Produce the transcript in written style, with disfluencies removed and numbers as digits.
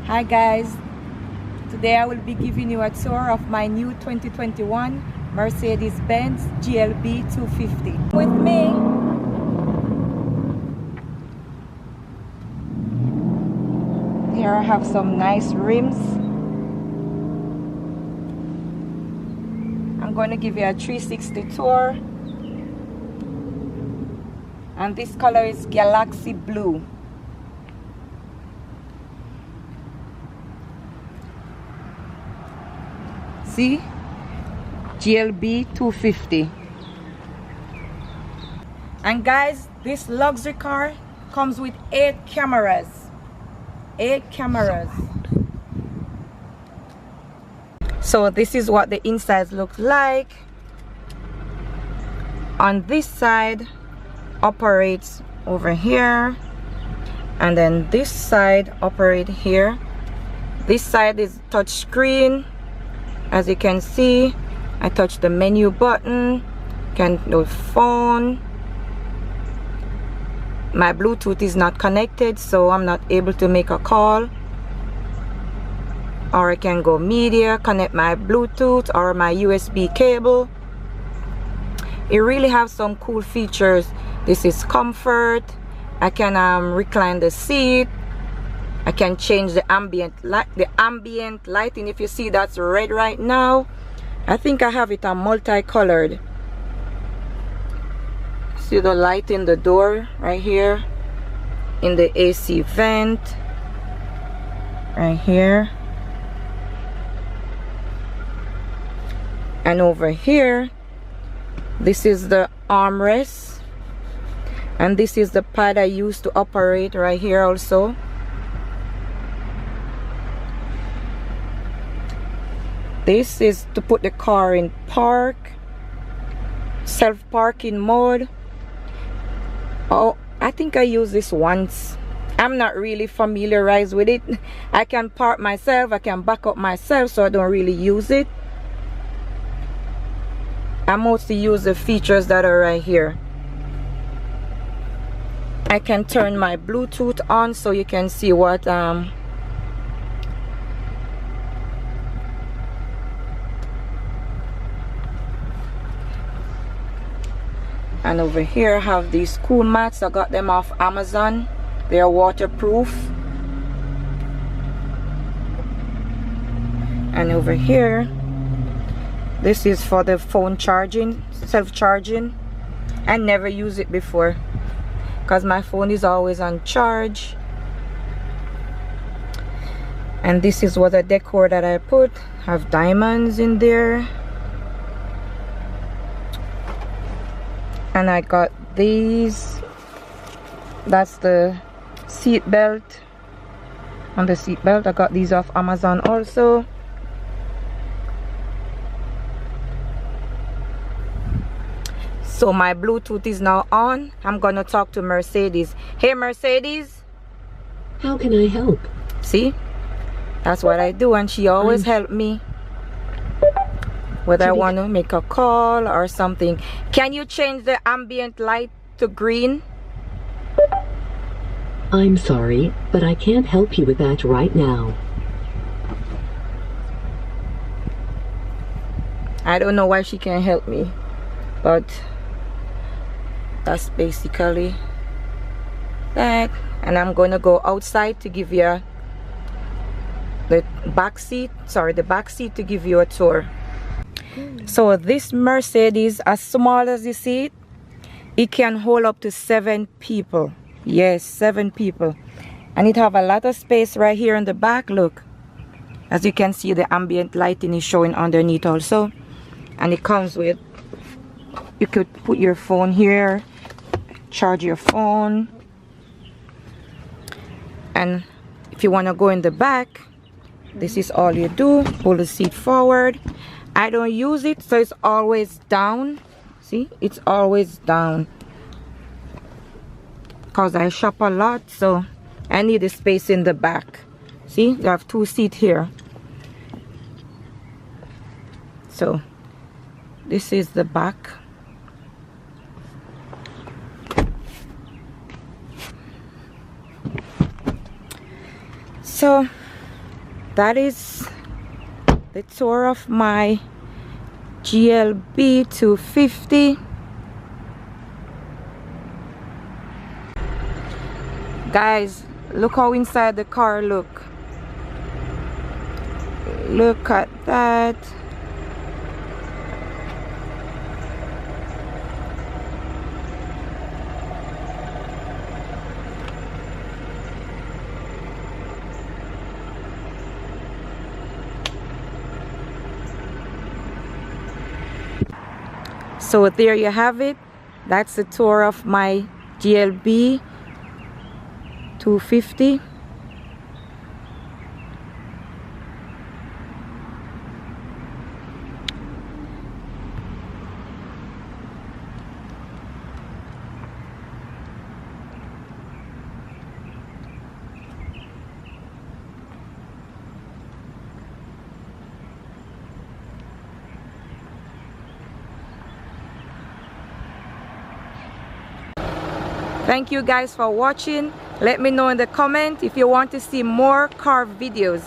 Hi guys, today I will be giving you a tour of my new 2021 Mercedes-Benz GLB 250. With me, here I have some nice rims. I'm going to give you a 360 tour, and this color is Galaxy Blue. See, GLB 250. And guys, this luxury car comes with 8 cameras. 8 cameras. So this is what the inside looks like. On this side operates over here, and then this side operates here. This side is touch screen. As you can see, I touch the menu button, can do phone. My Bluetooth is not connected, so I'm not able to make a call. Or I can go media, connect my Bluetooth or my USB cable. It really has some cool features. This is comfort. I can recline the seat. I can change the ambient lighting. If you see, that's red right now. I think I have it on multicolored. See the light in the door right here, in the AC vent right here, and over here this is the armrest, and this is the pad I use to operate right here also. This is to put the car in park, self-parking mode. Oh, I think I used this once. I'm not really familiarized with it. I can park myself, I can back up myself, so I don't really use it. I mostly use the features that are right here. I can turn my Bluetooth on so you can see what and over here I have these cool mats. I got them off Amazon. They are waterproof. And over here, this is for the phone charging, self-charging. I never used it before because my phone is always on charge. And this is what the decor that I put. I have diamonds in there. And I got these. That's the seat belt. On the seat belt, I got these off Amazon also. So my Bluetooth is now on. I'm gonna talk to Mercedes. Hey Mercedes, how can I help? See, that's what I do, and she always helps me whether I want to make a call or something. Can you change the ambient light to green? I'm sorry, but I can't help you with that right now. I don't know why she can't help me, but that's basically that. And I'm going to go outside to give you the back seat, the back seat, to give you a tour. So this Mercedes, as small as you see it can hold up to 7 people. Yes, 7 people. And it have a lot of space right here in the back. Look, as you can see, the ambient lighting is showing underneath also. And it comes with, you could put your phone here, charge your phone. And if you want to go in the back, this is all you do. Pull the seat forward. I don't use it, so it's always down. See, it's always down because I shop a lot, so I need a space in the back. See, I have 2 seats here. So this is the back. So that is the tour of my GLB 250. Guys, look how inside the car look. Look at that. So there you have it. That's the tour of my GLB 250. Thank you guys for watching. Let me know in the comment if you want to see more car videos.